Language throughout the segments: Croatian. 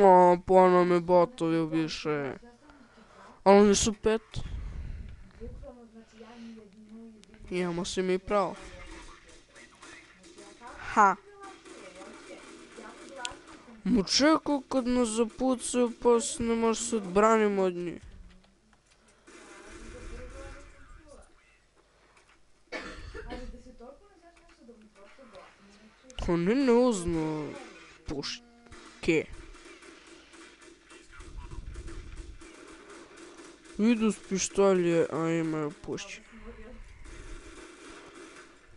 O, ponovno me botovi više. Ali oni su pet. Imamo si mi pravo. Ha. Ma čekaj kad nas zapucaju pa ne može se odbranimo od njih. Oni ne uzmu puške. Idu s pištolje, a imaju pušće.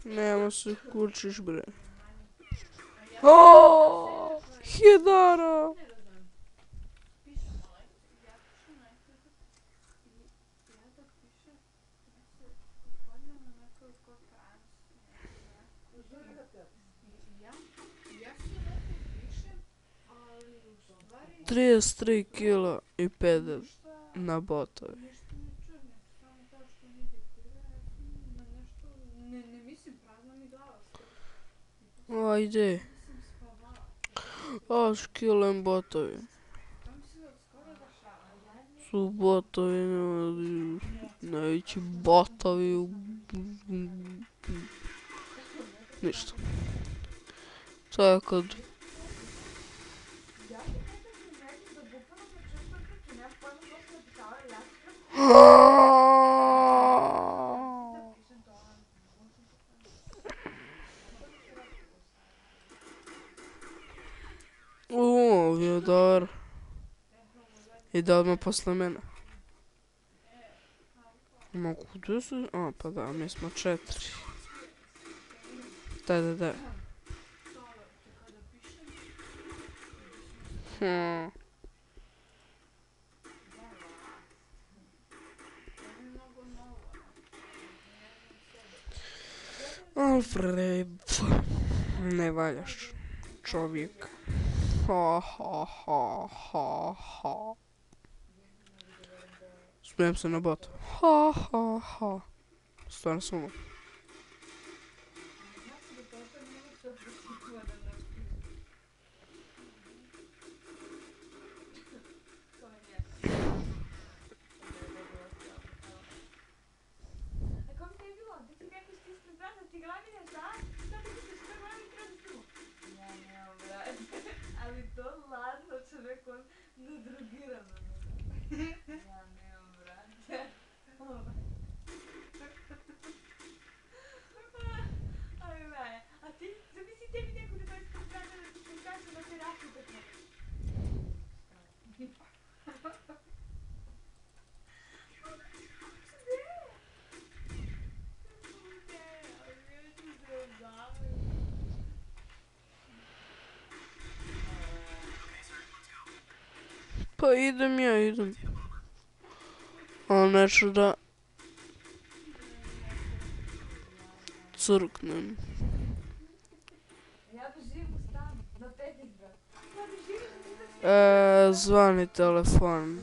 Nema se kučiš bre. Oooo! Hidara! Trideset 3 kila i 5 na botovi. Ajde. A škilem botovi. Su botovi, najveći botovi. Ništa. To je kad... Vjodar. Ide odmah posle mene. Ma kude su? A pa da, mi smo 4. Da. Alfred, ne valjaš, čovjek. Ha. Smijem se na bot. Ha. Stvarno sam ovo. Pa idem. Ali neću da crknem. Zvani telefon.